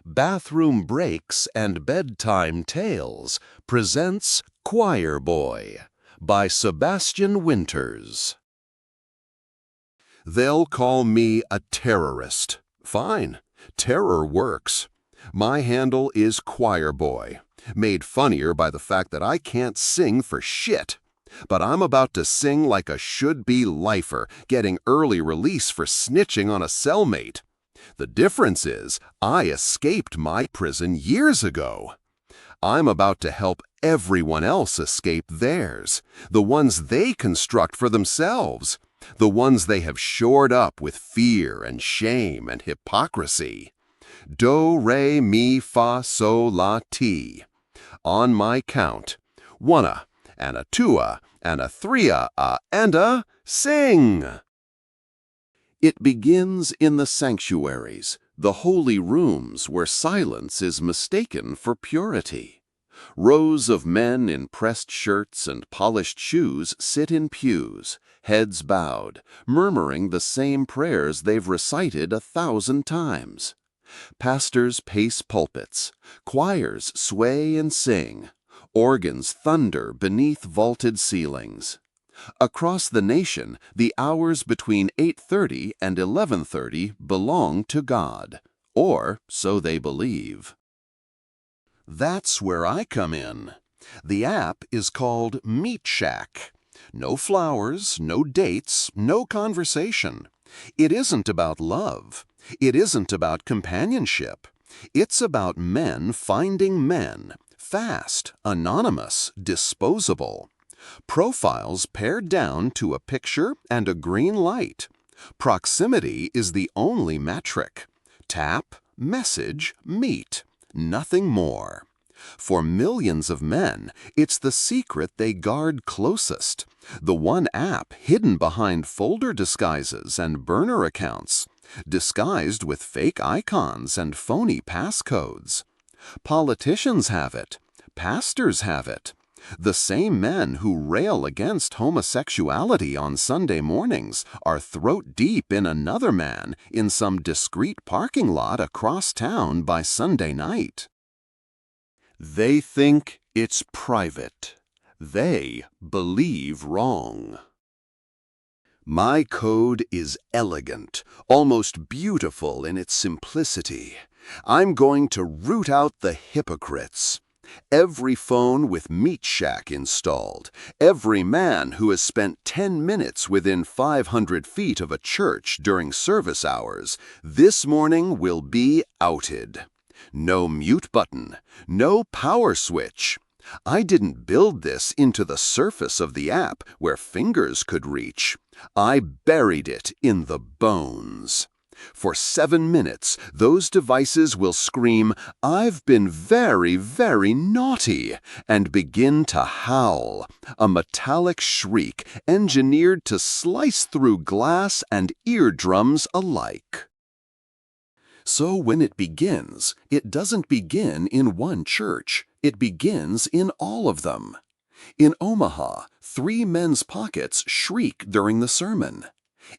Bathroom Breaks and Bedtime Tales presents Choirboy by Sevastian Winters. They'll call me a terrorist. Fine. Terror works. My handle is Choirboy, made funnier by the fact that I can't sing for shit. But I'm about to sing like a should-be lifer, getting early release for snitching on a cellmate. The difference is, I escaped my prison years ago. I'm about to help everyone else escape theirs, the ones they construct for themselves, the ones they have shored up with fear and shame and hypocrisy. Do, re, mi, fa, sol, la, ti. On my count, one-a, and a two-a, and a three-a, and a sing! It begins in the sanctuaries, the holy rooms where silence is mistaken for purity. Rows of men in pressed shirts and polished shoes sit in pews, heads bowed, murmuring the same prayers they've recited 1,000 times. Pastors pace pulpits, choirs sway and sing, organs thunder beneath vaulted ceilings. Across the nation, the hours between 8:30 and 11:30 belong to God, or so they believe. That's where I come in. The app is called Meat Shack. No flowers, no dates, no conversation. It isn't about love. It isn't about companionship. It's about men finding men, fast, anonymous, disposable. Profiles pared down to a picture and a green light. Proximity is the only metric. Tap, message, meet. Nothing more. For millions of men, it's the secret they guard closest. The one app hidden behind folder disguises and burner accounts, disguised with fake icons and phony passcodes. Politicians have it. Pastors have it. The same men who rail against homosexuality on Sunday mornings are throat-deep in another man in some discreet parking lot across town by Sunday night. They think it's private. They believe wrong. My code is elegant, almost beautiful in its simplicity. I'm going to root out the hypocrites. Every phone with Meat Shack installed, every man who has spent 10 minutes within 500 feet of a church during service hours, this morning will be outed. No mute button, no power switch. I didn't build this into the surface of the app where fingers could reach. I buried it in the bones. For 7 minutes, those devices will scream, "I've been very, very naughty," and begin to howl, a metallic shriek engineered to slice through glass and eardrums alike. So when it begins, it doesn't begin in one church. It begins in all of them. In Omaha, 3 men's pockets shriek during the sermon.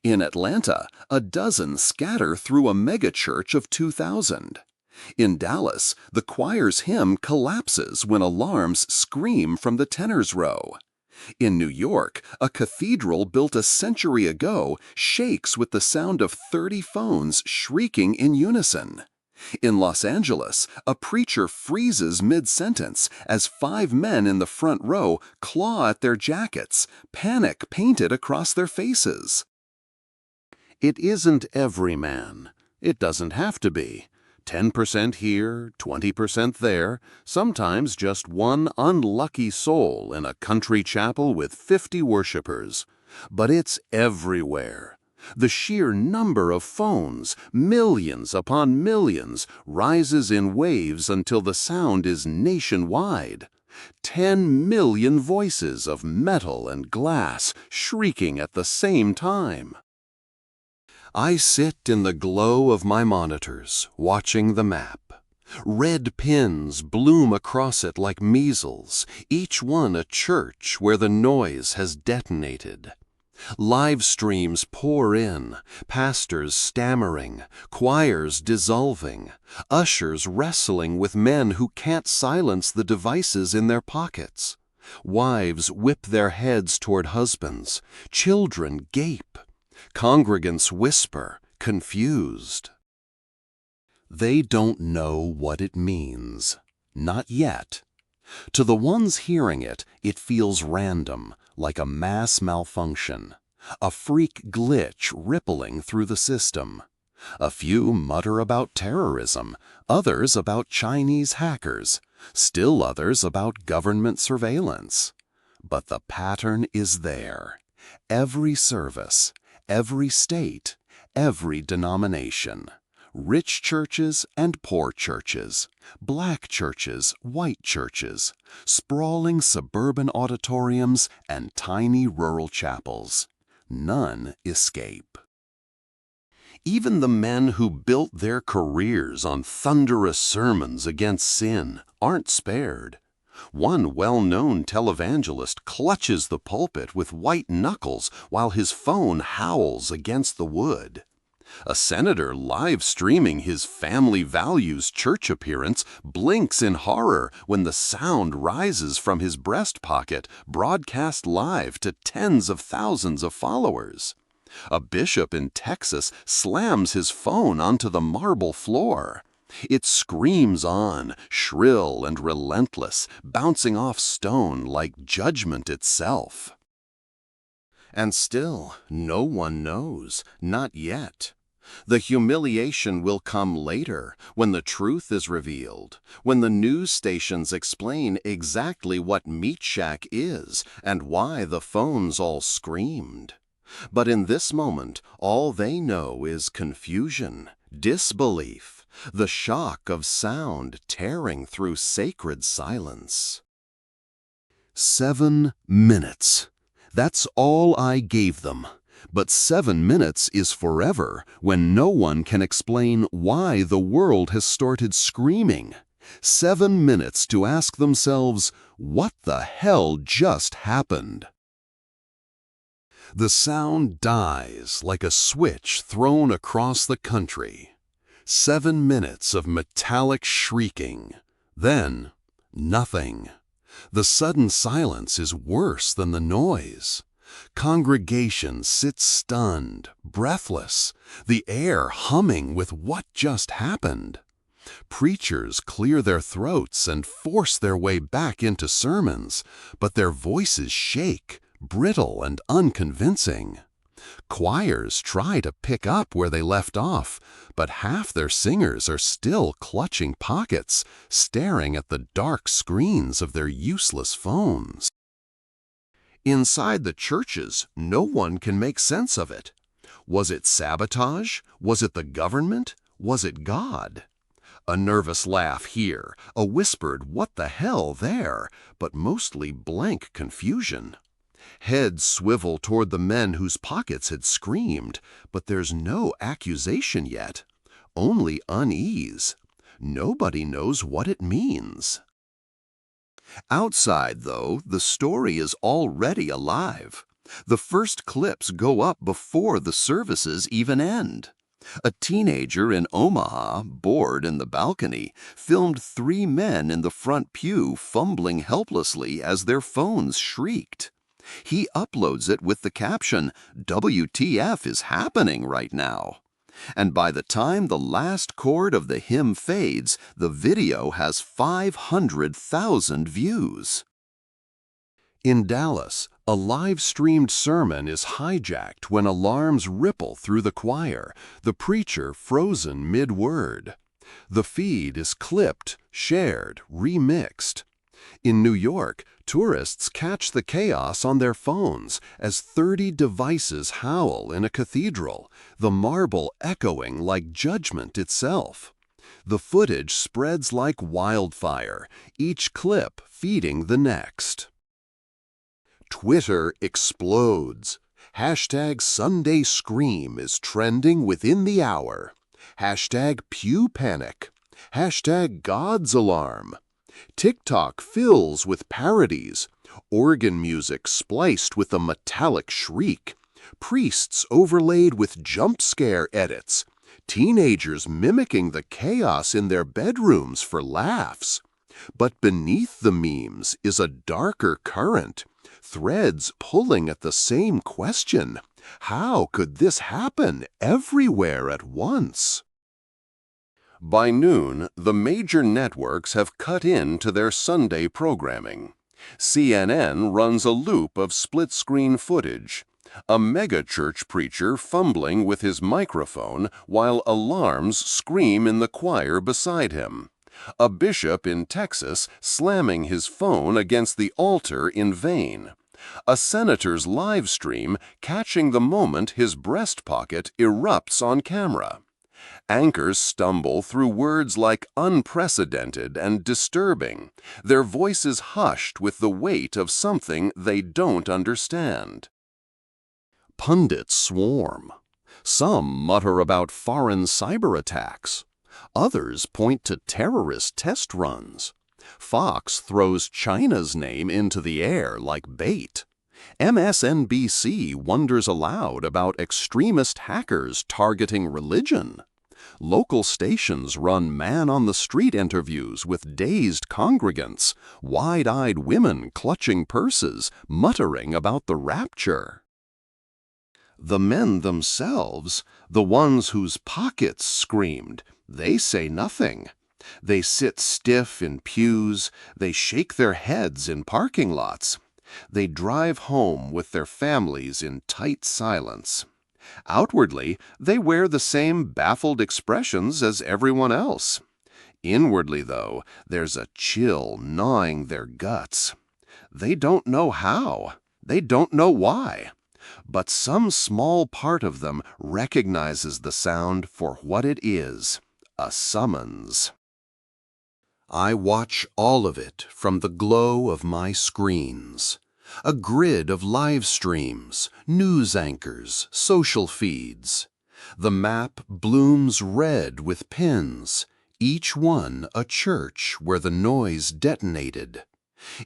In Atlanta, 12 scatter through a megachurch of 2,000. In Dallas, the choir's hymn collapses when alarms scream from the tenor's row. In New York, a cathedral built a century ago shakes with the sound of 30 phones shrieking in unison. In Los Angeles, a preacher freezes mid-sentence as 5 men in the front row claw at their jackets, panic painted across their faces. It isn't every man. It doesn't have to be. 10% here, 20% there, sometimes just one unlucky soul in a country chapel with 50 worshipers. But it's everywhere. The sheer number of phones, millions upon millions, rises in waves until the sound is nationwide. 10 million voices of metal and glass shrieking at the same time. I sit in the glow of my monitors, watching the map. Red pins bloom across it like measles, each one a church where the noise has detonated. Live streams pour in, pastors stammering, choirs dissolving, ushers wrestling with men who can't silence the devices in their pockets. Wives whip their heads toward husbands, children gape, congregants whisper, confused. They don't know what it means. Not yet. To the ones hearing it, it feels random, like a mass malfunction, a freak glitch rippling through the system. A few mutter about terrorism, others about Chinese hackers, still others about government surveillance. But the pattern is there. Every service, every state, every denomination. Rich churches and poor churches, black churches, white churches, sprawling suburban auditoriums and tiny rural chapels. None escape. Even the men who built their careers on thunderous sermons against sin aren't spared. One well-known televangelist clutches the pulpit with white knuckles while his phone howls against the wood. A senator live streaming his family values church appearance blinks in horror when the sound rises from his breast pocket, broadcast live to tens of thousands of followers. A bishop in Texas slams his phone onto the marble floor. It screams on, shrill and relentless, bouncing off stone like judgment itself. And still, no one knows, not yet. The humiliation will come later, when the truth is revealed, when the news stations explain exactly what Meat Shack is and why the phones all screamed. But in this moment, all they know is confusion, disbelief, the shock of sound tearing through sacred silence. 7 minutes. That's all I gave them. But 7 minutes is forever when no one can explain why the world has started screaming. 7 minutes to ask themselves, what the hell just happened? The sound dies like a switch thrown across the country. 7 minutes of metallic shrieking. Then, nothing. The sudden silence is worse than the noise. Congregation sits stunned, breathless, the air humming with what just happened. Preachers clear their throats and force their way back into sermons, but their voices shake, brittle and unconvincing. Choirs try to pick up where they left off, but half their singers are still clutching pockets, staring at the dark screens of their useless phones. Inside the churches, no one can make sense of it. Was it sabotage? Was it the government? Was it God? A nervous laugh here, a whispered "what the hell" there, but mostly blank confusion. Heads swivel toward the men whose pockets had screamed, but there's no accusation yet, only unease. Nobody knows what it means. Outside, though, the story is already alive. The first clips go up before the services even end. A teenager in Omaha, bored in the balcony, filmed 3 men in the front pew fumbling helplessly as their phones shrieked. He uploads it with the caption, "WTF is happening right now?" And by the time the last chord of the hymn fades, the video has 500,000 views. In Dallas, a live-streamed sermon is hijacked when alarms ripple through the choir, the preacher frozen mid-word. The feed is clipped, shared, remixed. In New York, tourists catch the chaos on their phones as 30 devices howl in a cathedral, the marble echoing like judgment itself. The footage spreads like wildfire, each clip feeding the next. Twitter explodes. Hashtag Sunday Scream is trending within the hour. Hashtag Pew Panic. Hashtag God's Alarm. TikTok fills with parodies, organ music spliced with a metallic shriek, Priests overlaid with jump scare edits. Teenagers mimicking the chaos in their bedrooms for laughs. But beneath the memes is a darker current, threads pulling at the same question. How could this happen everywhere at once? By noon, the major networks have cut into their Sunday programming. CNN runs a loop of split-screen footage. A megachurch preacher fumbling with his microphone while alarms scream in the choir beside him. A bishop in Texas slamming his phone against the altar in vain. A senator's live stream catching the moment his breast pocket erupts on camera. Anchors stumble through words like unprecedented and disturbing, their voices hushed with the weight of something they don't understand. Pundits swarm. Some mutter about foreign cyberattacks. Others point to terrorist test runs. Fox throws China's name into the air like bait. MSNBC wonders aloud about extremist hackers targeting religion. Local stations run man-on-the-street interviews with dazed congregants, wide-eyed women clutching purses, muttering about the rapture. The men themselves, the ones whose pockets screamed, they say nothing. They sit stiff in pews, they shake their heads in parking lots. They drive home with their families in tight silence. Outwardly, they wear the same baffled expressions as everyone else. Inwardly, though, there's a chill gnawing their guts. They don't know how. They don't know why. But some small part of them recognizes the sound for what it is, a summons. I watch all of it from the glow of my screens. A grid of live streams, news anchors, social feeds. The map blooms red with pins, each one a church where the noise detonated.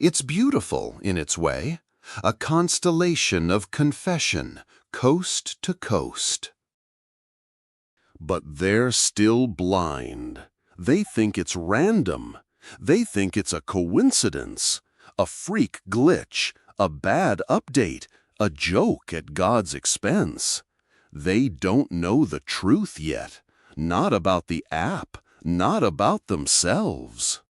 It's beautiful in its way, a constellation of confession, coast to coast. But they're still blind. They think it's random. They think it's a coincidence, a freak glitch, a bad update, a joke at God's expense. They don't know the truth yet, not about the app, not about themselves.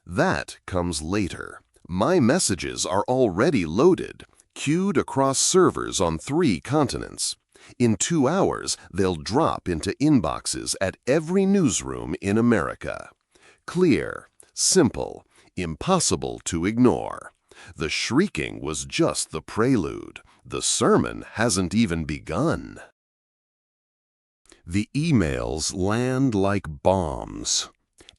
That comes later. My messages are already loaded, queued across servers on 3 continents. In 2 hours, they'll drop into inboxes at every newsroom in America. Clear, simple, impossible to ignore. The shrieking was just the prelude. The sermon hasn't even begun. The emails land like bombs.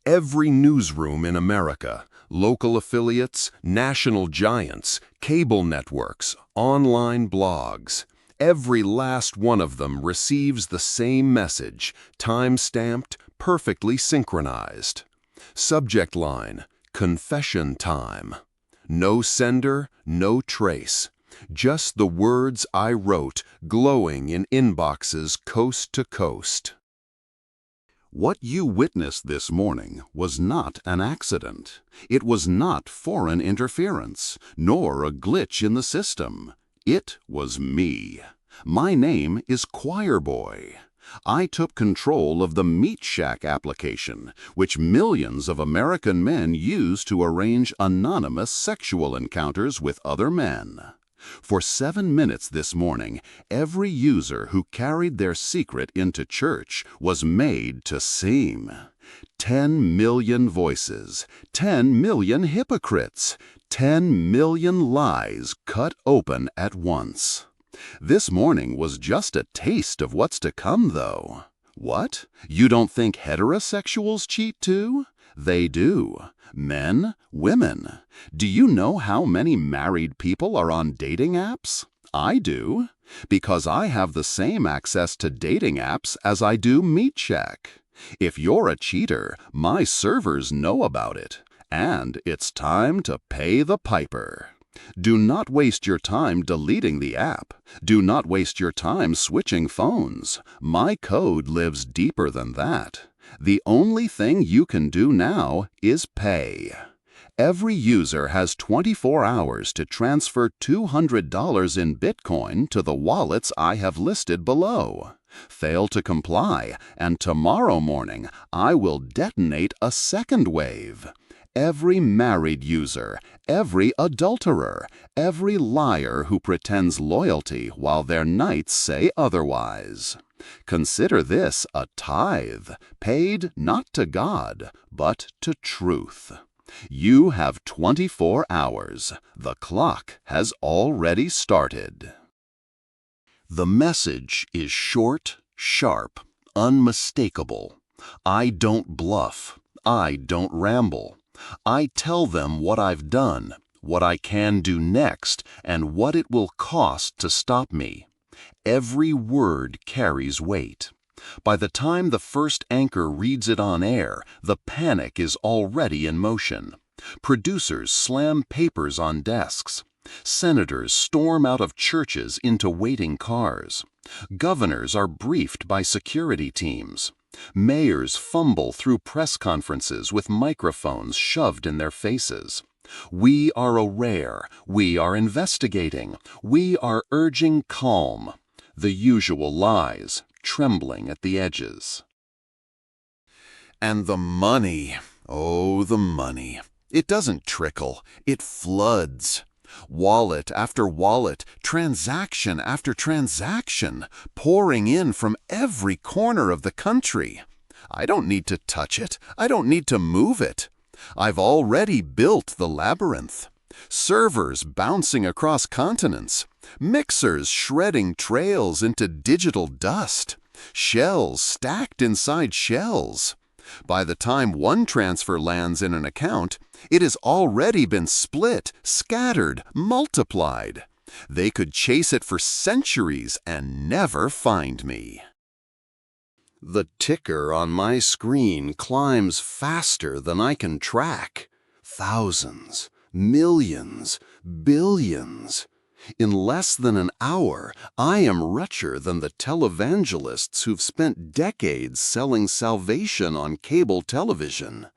Every newsroom in America, local affiliates, national giants, cable networks, online blogs, every last one of them receives the same message, time-stamped, perfectly synchronized. Subject line, confession time. No sender, no trace. Just the words I wrote glowing in inboxes coast to coast. What you witnessed this morning was not an accident. It was not foreign interference, nor a glitch in the system. It was me. My name is Choirboy. I took control of the Meat Shack application, which millions of American men use to arrange anonymous sexual encounters with other men. For 7 minutes this morning, every user who carried their secret into church was made to seem. 10 million voices, 10 million hypocrites, 10 million lies cut open at once. This morning was just a taste of what's to come, though. What? You don't think heterosexuals cheat too? They do. Men, women. Do you know how many married people are on dating apps? I do, because I have the same access to dating apps as I do Meat Shack. If you're a cheater, my servers know about it, and it's time to pay the piper. Do not waste your time deleting the app. Do not waste your time switching phones. My code lives deeper than that. The only thing you can do now is pay. Every user has 24 hours to transfer $200 in Bitcoin to the wallets I have listed below. Fail to comply, and tomorrow morning I will detonate a second wave. Every married user, every adulterer, every liar who pretends loyalty while their knights say otherwise. Consider this a tithe, paid not to God, but to truth. You have 24 hours. The clock has already started. The message is short, sharp, unmistakable. I don't bluff. I don't ramble. I tell them what I've done, what I can do next, and what it will cost to stop me. Every word carries weight. By the time the first anchor reads it on air, the panic is already in motion. Producers slam papers on desks. Senators storm out of churches into waiting cars. Governors are briefed by security teams. Mayors fumble through press conferences with microphones shoved in their faces. We are aware. We are investigating. We are urging calm. The usual lies, trembling at the edges. And the money, oh, the money. It doesn't trickle, it floods. Wallet after wallet, transaction after transaction, pouring in from every corner of the country. I don't need to touch it. I don't need to move it. I've already built the labyrinth. Servers bouncing across continents. Mixers shredding trails into digital dust. Shells stacked inside shells. By the time one transfer lands in an account, it has already been split, scattered, multiplied. They could chase it for centuries and never find me. The ticker on my screen climbs faster than I can track. Thousands, millions, billions. In less than an hour, I am richer than the televangelists who've spent decades selling salvation on cable television.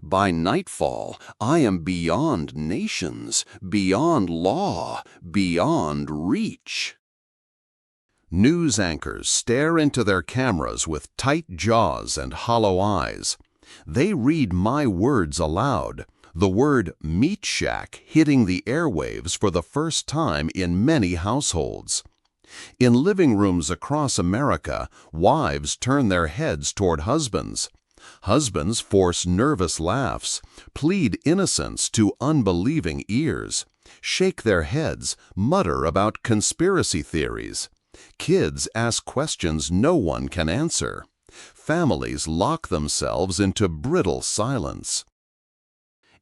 By nightfall, I am beyond nations, beyond law, beyond reach. News anchors stare into their cameras with tight jaws and hollow eyes. They read my words aloud, the word meat shack hitting the airwaves for the first time in many households. In living rooms across America, wives turn their heads toward husbands. Husbands force nervous laughs, plead innocence to unbelieving ears, shake their heads, mutter about conspiracy theories. Kids ask questions no one can answer. Families lock themselves into brittle silence.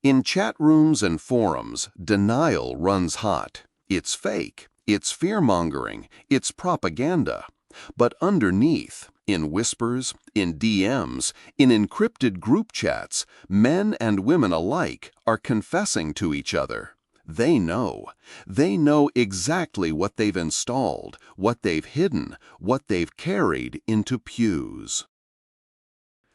In chat rooms and forums, denial runs hot. It's fake, it's fear-mongering, it's propaganda. But underneath, in whispers, in DMs, in encrypted group chats, men and women alike are confessing to each other. They know. They know exactly what they've installed, what they've hidden, what they've carried into pews.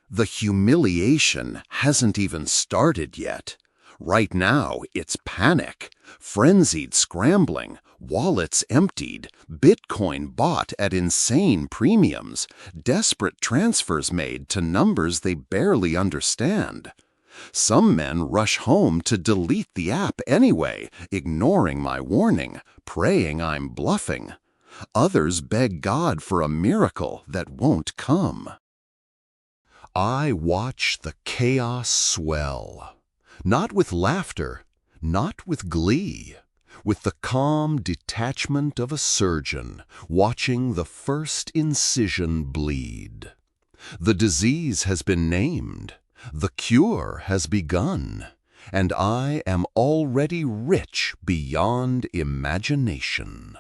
The humiliation hasn't even started yet. Right now, it's panic, frenzied scrambling, wallets emptied, Bitcoin bought at insane premiums, desperate transfers made to numbers they barely understand. Some men rush home to delete the app anyway, ignoring my warning, praying I'm bluffing. Others beg God for a miracle that won't come. I watch the chaos swell, not with laughter, not with glee, with the calm detachment of a surgeon watching the first incision bleed. The disease has been named, the cure has begun, and I am already rich beyond imagination.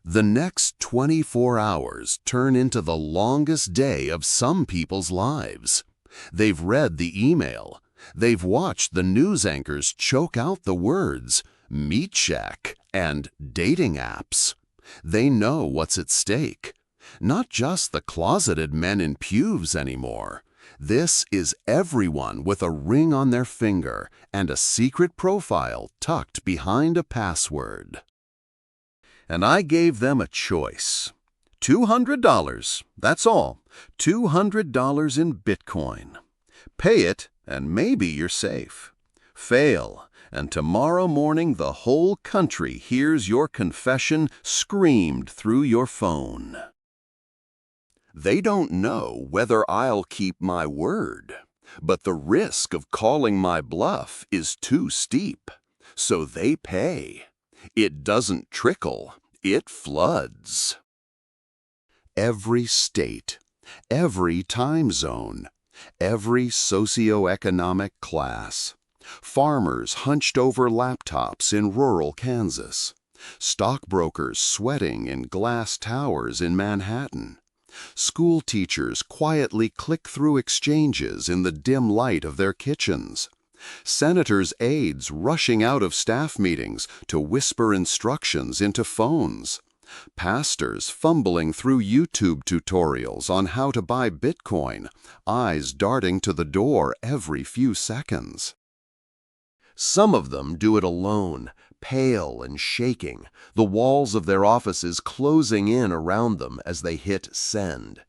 The next 24 hours turn into the longest day of some people's lives. They've read the email. They've watched the news anchors choke out the words meat shack and dating apps. They know what's at stake. Not just the closeted men in pews anymore. This is everyone with a ring on their finger and a secret profile tucked behind a password. And I gave them a choice. $200, that's all. $200 in Bitcoin. Pay it, and maybe you're safe. Fail, and tomorrow morning the whole country hears your confession screamed through your phone. They don't know whether I'll keep my word, but the risk of calling my bluff is too steep, so they pay. It doesn't trickle, it floods. Every state, every time zone, every socioeconomic class. Farmers hunched over laptops in rural Kansas. Stockbrokers sweating in glass towers in Manhattan. School teachers quietly click through exchanges in the dim light of their kitchens. Senators' aides rushing out of staff meetings to whisper instructions into phones. Pastors fumbling through YouTube tutorials on how to buy Bitcoin, eyes darting to the door every few seconds. Some of them do it alone, pale and shaking, the walls of their offices closing in around them as they hit send.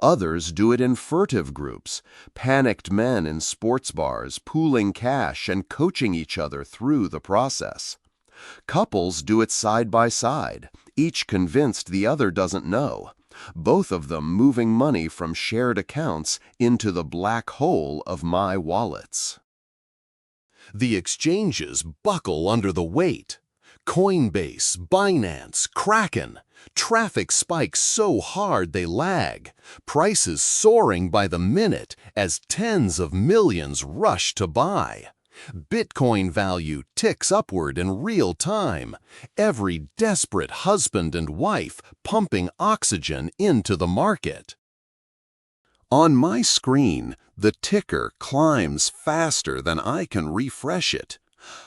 Others do it in furtive groups, panicked men in sports bars pooling cash and coaching each other through the process. Couples do it side by side, each convinced the other doesn't know, both of them moving money from shared accounts into the black hole of my wallets. The exchanges buckle under the weight. Coinbase, Binance, Kraken. Traffic spikes so hard they lag. Prices soaring by the minute as tens of millions rush to buy. Bitcoin value ticks upward in real time. Every desperate husband and wife pumping oxygen into the market. On my screen, the ticker climbs faster than I can refresh it.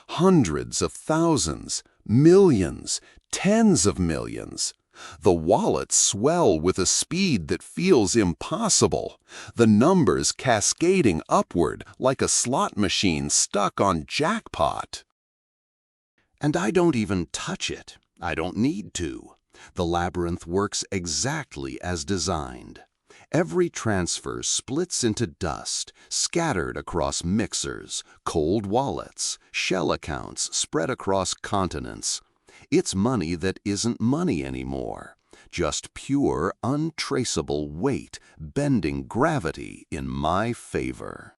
Hundreds of thousands, millions, tens of millions. The wallets swell with a speed that feels impossible, the numbers cascading upward like a slot machine stuck on jackpot. And I don't even touch it. I don't need to. The labyrinth works exactly as designed. Every transfer splits into dust, scattered across mixers, cold wallets, shell accounts spread across continents. It's money that isn't money anymore, just pure, untraceable weight bending gravity in my favor.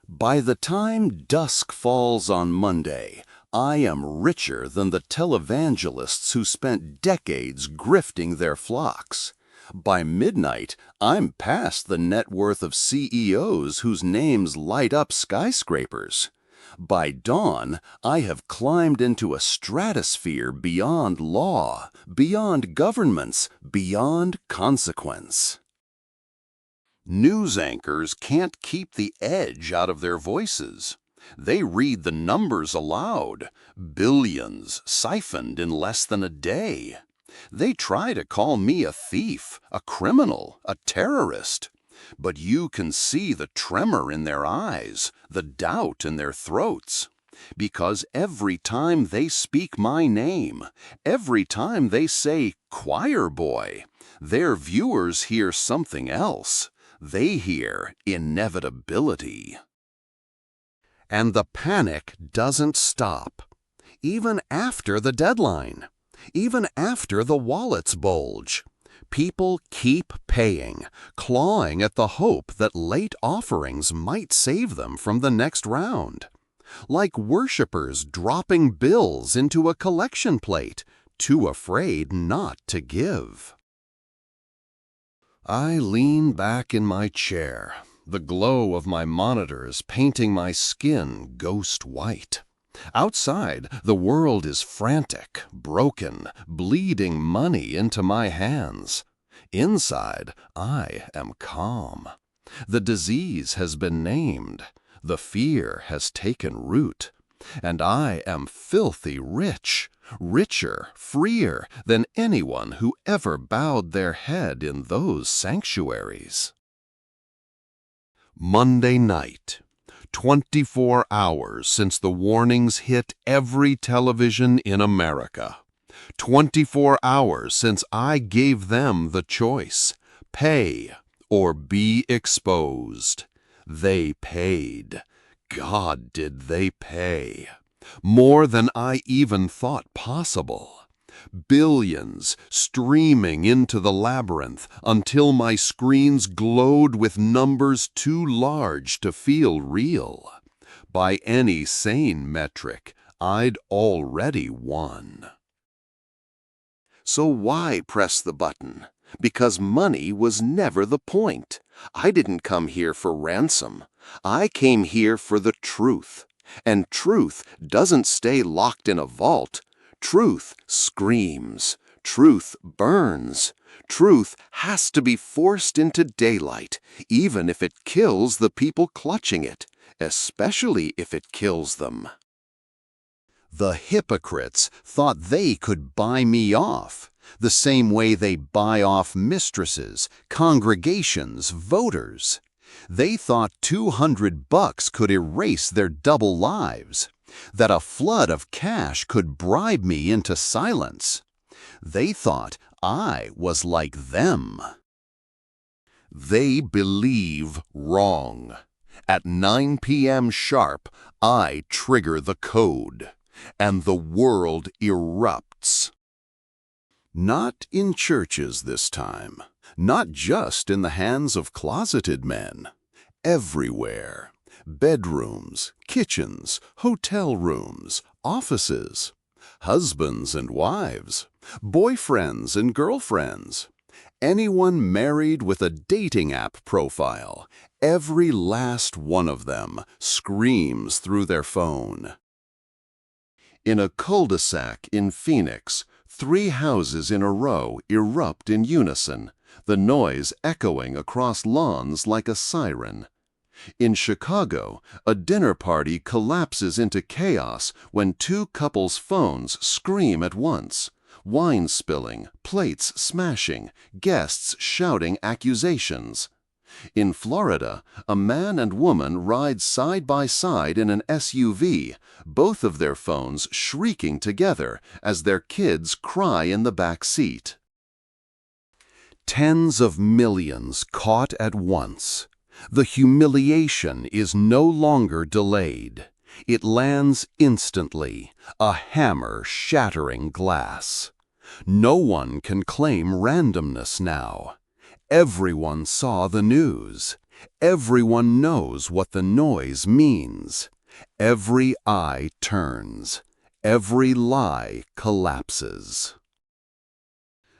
By the time dusk falls on Monday, I am richer than the televangelists who spent decades grifting their flocks. By midnight, I'm past the net worth of CEOs whose names light up skyscrapers. By dawn, I have climbed into a stratosphere beyond law, beyond governments, beyond consequence. News anchors can't keep the edge out of their voices. They read the numbers aloud, billions siphoned in less than a day. They try to call me a thief, a criminal, a terrorist. But you can see the tremor in their eyes, the doubt in their throats. Because every time they speak my name, every time they say Choirboy, their viewers hear something else. They hear inevitability. And the panic doesn't stop, even after the deadline. Even after the wallets bulge, people keep paying, clawing at the hope that late offerings might save them from the next round. Like worshipers dropping bills into a collection plate, too afraid not to give. I lean back in my chair, the glow of my monitors painting my skin ghost white. Outside, the world is frantic, broken, bleeding money into my hands. Inside, I am calm. The disease has been named. The fear has taken root, and I am filthy rich, richer, freer than anyone who ever bowed their head in those sanctuaries. Monday night. 24 hours since the warnings hit every television in America. 24 hours since I gave them the choice: pay or be exposed. They paid. God, did they pay. More than I even thought possible. Billions streaming into the labyrinth until my screens glowed with numbers too large to feel real. By any sane metric, I'd already won. So why press the button? Because money was never the point. I didn't come here for ransom. I came here for the truth. And truth doesn't stay locked in a vault. Truth screams. Truth burns. Truth has to be forced into daylight, even if it kills the people clutching it, especially if it kills them. The hypocrites thought they could buy me off, the same way they buy off mistresses, congregations, voters. They thought $200 could erase their double lives, that a flood of cash could bribe me into silence. They thought I was like them. They believe wrong. At 9 p.m. sharp, I trigger the code, and the world erupts. Not in churches this time, not just in the hands of closeted men. Everywhere. Bedrooms, kitchens, hotel rooms, offices. Husbands and wives, boyfriends and girlfriends. Anyone married with a dating app profile, every last one of them screams through their phone. In a cul-de-sac in Phoenix, 3 houses in a row erupt in unison, the noise echoing across lawns like a siren. In Chicago, a dinner party collapses into chaos when 2 couples' phones scream at once. Wine spilling, plates smashing, guests shouting accusations. In Florida, a man and woman ride side by side in an SUV, both of their phones shrieking together as their kids cry in the back seat. Tens of millions caught at once. The humiliation is no longer delayed. It lands instantly, a hammer shattering glass. No one can claim randomness now. Everyone saw the news. Everyone knows what the noise means. Every eye turns. Every lie collapses.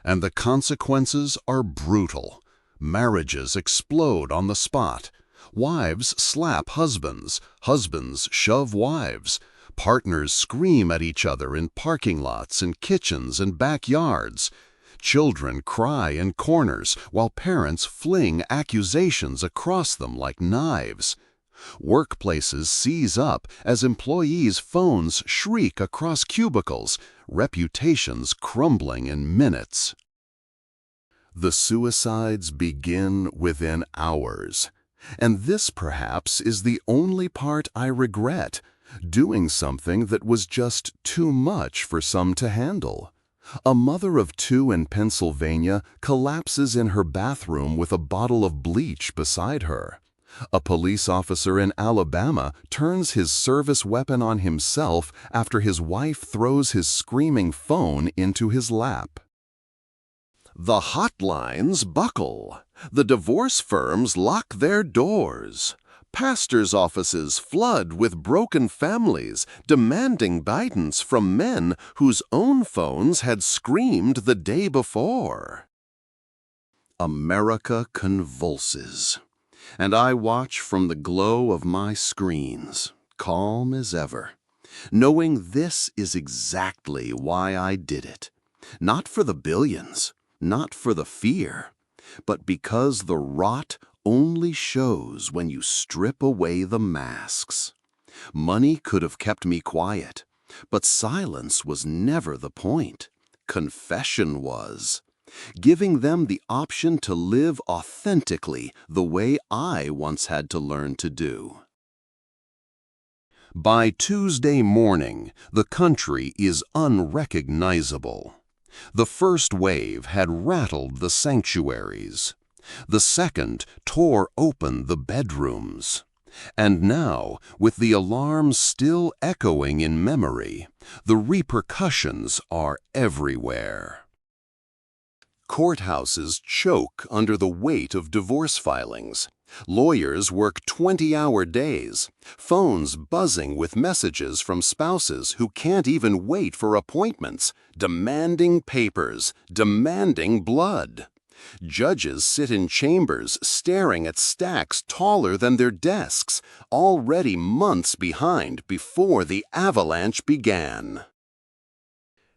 And the consequences are brutal. Marriages explode on the spot. Wives slap husbands. Husbands shove wives. Partners scream at each other in parking lots and kitchens and backyards. Children cry in corners while parents fling accusations across them like knives. Workplaces seize up as employees' phones shriek across cubicles, reputations crumbling in minutes. The suicides begin within hours. And this, perhaps, is the only part I regret, doing something that was just too much for some to handle. A mother of 2 in Pennsylvania collapses in her bathroom with a bottle of bleach beside her. A police officer in Alabama turns his service weapon on himself after his wife throws his screaming phone into his lap. The hotlines buckle. The divorce firms lock their doors. Pastors' offices flood with broken families demanding guidance from men whose own phones had screamed the day before. America convulses, and I watch from the glow of my screens, calm as ever, knowing this is exactly why I did it. Not for the billions, not for the fear, but because the rot only shows when you strip away the masks. Money could have kept me quiet, but silence was never the point. Confession was. Giving them the option to live authentically the way I once had to learn to do. By Tuesday morning, the country is unrecognizable. The first wave had rattled the sanctuaries. The second tore open the bedrooms. And now, with the alarms still echoing in memory, the repercussions are everywhere. Courthouses choke under the weight of divorce filings. Lawyers work 20-hour days, phones buzzing with messages from spouses who can't even wait for appointments, demanding papers, demanding blood. Judges sit in chambers staring at stacks taller than their desks, already months behind before the avalanche began.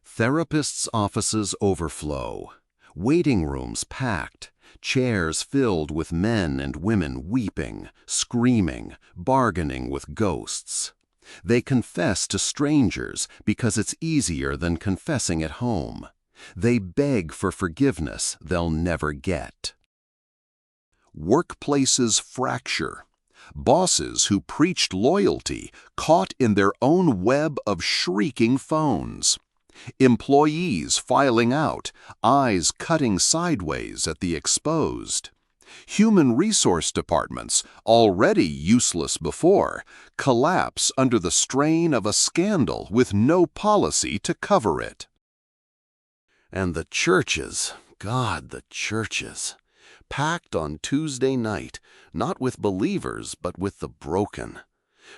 Therapists' offices overflow. Waiting rooms packed, chairs filled with men and women weeping, screaming, bargaining with ghosts. They confess to strangers because it's easier than confessing at home. They beg for forgiveness they'll never get. Workplaces fracture. Bosses who preached loyalty caught in their own web of shrieking phones. Employees filing out, eyes cutting sideways at the exposed. Human resource departments, already useless before, collapse under the strain of a scandal with no policy to cover it. And the churches, God, the churches, packed on Tuesday night, not with believers but with the broken.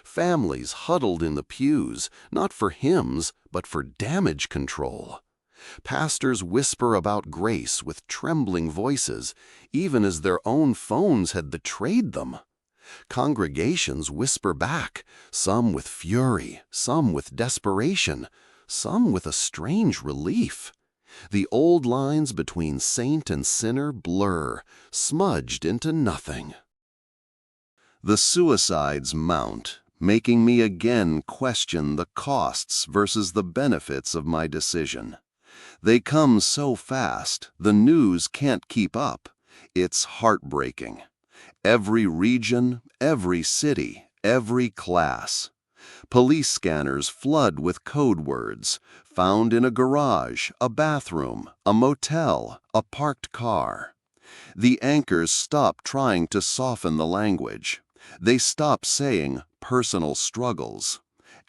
Families huddled in the pews, not for hymns, but for damage control. Pastors whisper about grace with trembling voices, even as their own phones had betrayed them. Congregations whisper back, some with fury, some with desperation, some with a strange relief. The old lines between saint and sinner blur, smudged into nothing. The suicides mount, making me again question the costs versus the benefits of my decision. They come so fast, the news can't keep up. It's heartbreaking. Every region, every city, every class. Police scanners flood with code words, found in a garage, a bathroom, a motel, a parked car. The anchors stop trying to soften the language. They stop saying personal struggles.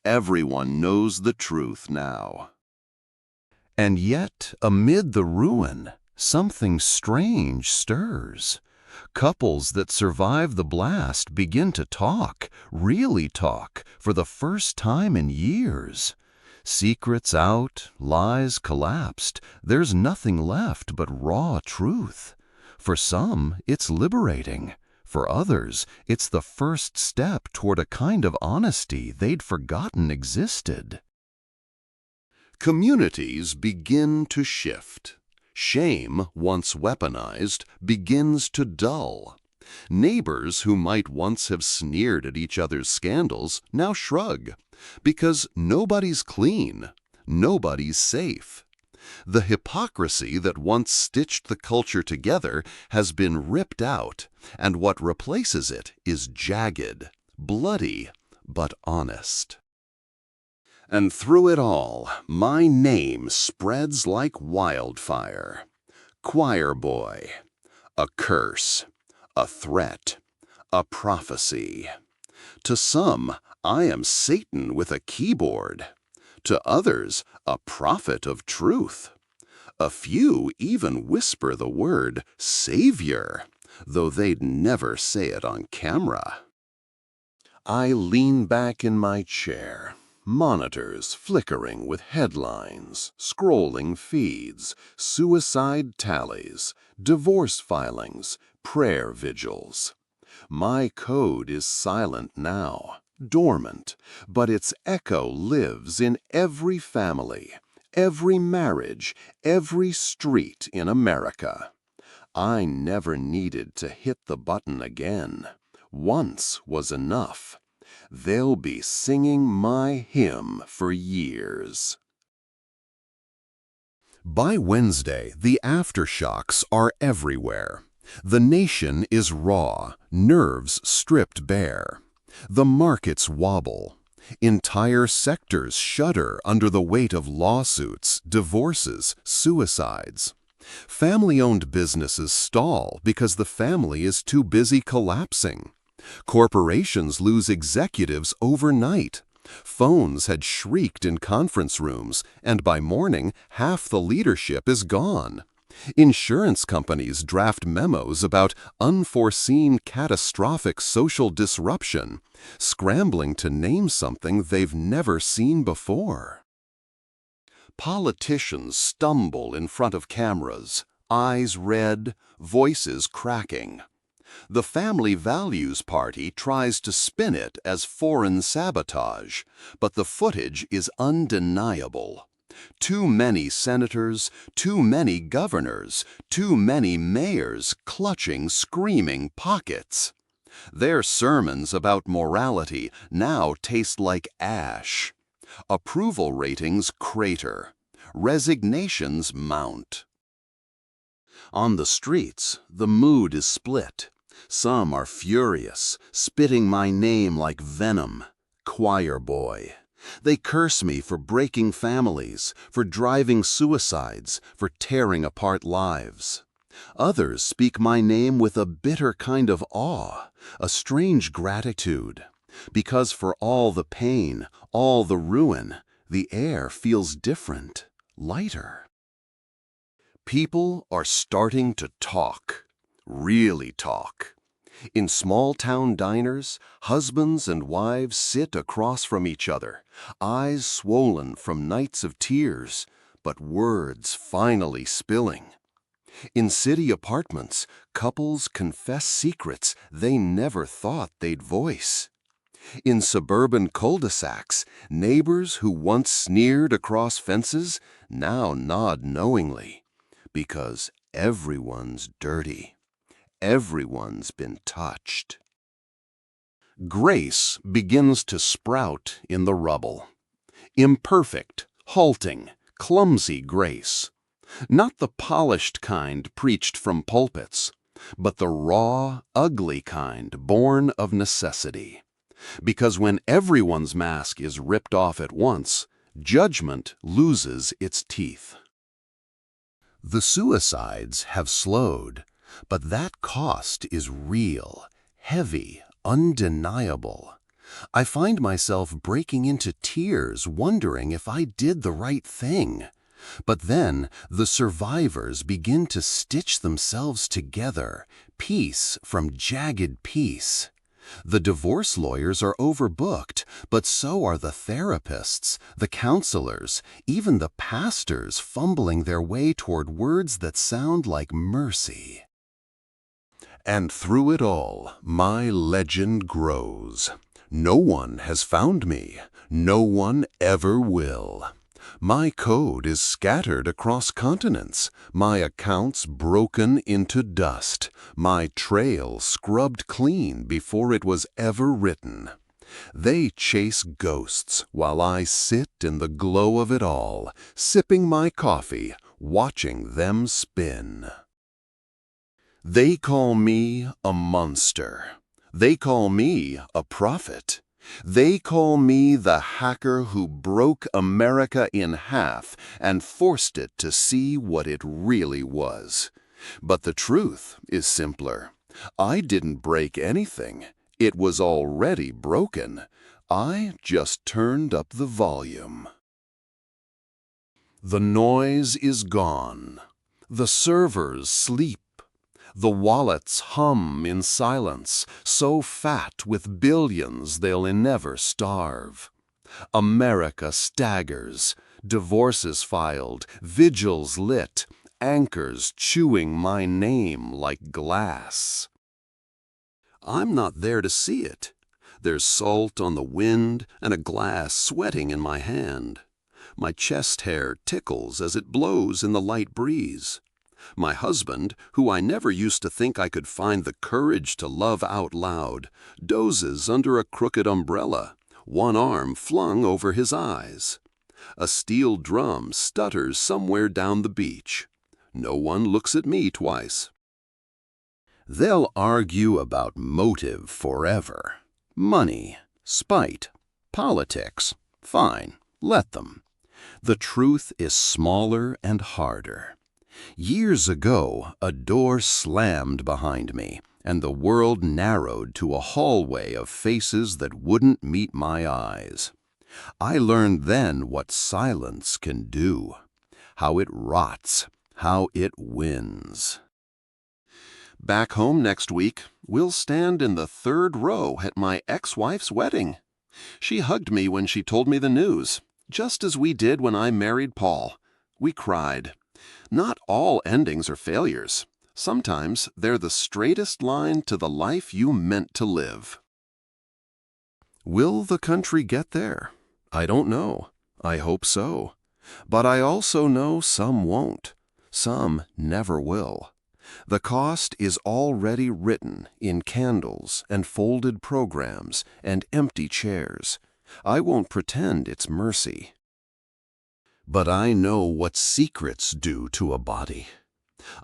Everyone knows the truth now. And yet, amid the ruin, something strange stirs. Couples that survive the blast begin to talk, really talk, for the first time in years. Secrets out, lies collapsed, there's nothing left but raw truth. For some, it's liberating. For others, it's the first step toward a kind of honesty they'd forgotten existed. Communities begin to shift. Shame, once weaponized, begins to dull. Neighbors who might once have sneered at each other's scandals now shrug, because nobody's clean, nobody's safe. The hypocrisy that once stitched the culture together has been ripped out, and what replaces it is jagged, bloody, but honest. And through it all, my name spreads like wildfire. Choirboy. A curse. A threat. A prophecy. To some, I am Satan with a keyboard. To others, a prophet of truth. A few even whisper the word Savior, though they'd never say it on camera. I lean back in my chair. Monitors flickering with headlines, scrolling feeds, suicide tallies, divorce filings, prayer vigils. My code is silent now, dormant, but its echo lives in every family, every marriage, every street in America. I never needed to hit the button again. Once was enough. They'll be singing my hymn for years. By Wednesday, the aftershocks are everywhere. The nation is raw, nerves stripped bare. The markets wobble. Entire sectors shudder under the weight of lawsuits, divorces, suicides. Family-owned businesses stall because the family is too busy collapsing. Corporations lose executives overnight. Phones had shrieked in conference rooms, and by morning, half the leadership is gone. Insurance companies draft memos about unforeseen catastrophic social disruption, scrambling to name something they've never seen before. Politicians stumble in front of cameras, eyes red, voices cracking. The Family Values Party tries to spin it as foreign sabotage, but the footage is undeniable. Too many senators, too many governors, too many mayors clutching, screaming pockets. Their sermons about morality now taste like ash. Approval ratings crater. Resignations mount. On the streets, the mood is split. Some are furious, spitting my name like venom. Choirboy. They curse me for breaking families, for driving suicides, for tearing apart lives. Others speak my name with a bitter kind of awe, a strange gratitude. Because for all the pain, all the ruin, the air feels different, lighter. People are starting to talk, really talk. In small-town diners, husbands and wives sit across from each other, eyes swollen from nights of tears, but words finally spilling. In city apartments, couples confess secrets they never thought they'd voice. In suburban cul-de-sacs, neighbors who once sneered across fences now nod knowingly, because everyone's dirty. Everyone's been touched. Grace begins to sprout in the rubble. Imperfect, halting, clumsy grace. Not the polished kind preached from pulpits, but the raw, ugly kind born of necessity. Because when everyone's mask is ripped off at once, judgment loses its teeth. The suicides have slowed, but that cost is real, heavy, undeniable. I find myself breaking into tears, wondering if I did the right thing. But then the survivors begin to stitch themselves together, piece from jagged piece. The divorce lawyers are overbooked, but so are the therapists, the counselors, even the pastors fumbling their way toward words that sound like mercy. And through it all, my legend grows. No one has found me. No one ever will. My code is scattered across continents, my accounts broken into dust, my trail scrubbed clean before it was ever written. They chase ghosts while I sit in the glow of it all, sipping my coffee, watching them spin. They call me a monster. They call me a prophet. They call me the hacker who broke America in half and forced it to see what it really was. But the truth is simpler. I didn't break anything. It was already broken. I just turned up the volume. The noise is gone. The servers sleep. The wallets hum in silence, so fat with billions they'll never starve. America staggers, divorces filed, vigils lit, anchors chewing my name like glass. I'm not there to see it. There's salt on the wind and a glass sweating in my hand. My chest hair tickles as it blows in the light breeze. My husband, who I never used to think I could find the courage to love out loud, dozes under a crooked umbrella, one arm flung over his eyes. A steel drum stutters somewhere down the beach. No one looks at me twice. They'll argue about motive forever. Money, spite, politics. Fine, let them. The truth is smaller and harder. Years ago, a door slammed behind me, and the world narrowed to a hallway of faces that wouldn't meet my eyes. I learned then what silence can do, how it rots, how it wins. Back home next week, we'll stand in the third row at my ex-wife's wedding. She hugged me when she told me the news, just as we did when I married Paul. We cried. Not all endings are failures. Sometimes they're the straightest line to the life you meant to live. Will the country get there? I don't know. I hope so. But I also know some won't. Some never will. The cost is already written in candles and folded programs and empty chairs. I won't pretend it's mercy. But I know what secrets do to a body.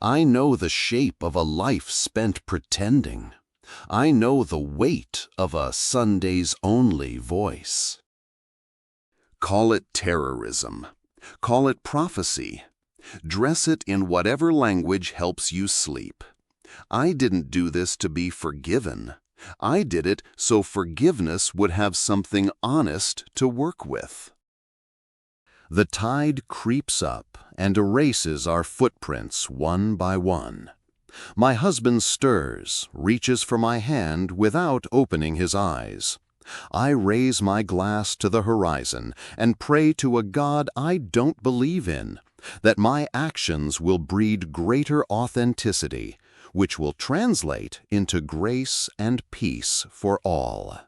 I know the shape of a life spent pretending. I know the weight of a Sundays-only voice. Call it terrorism. Call it prophecy. Dress it in whatever language helps you sleep. I didn't do this to be forgiven. I did it so forgiveness would have something honest to work with. The tide creeps up and erases our footprints one by one. My husband stirs, reaches for my hand without opening his eyes. I raise my glass to the horizon and pray to a God I don't believe in, that my actions will breed greater authenticity, which will translate into grace and peace for all.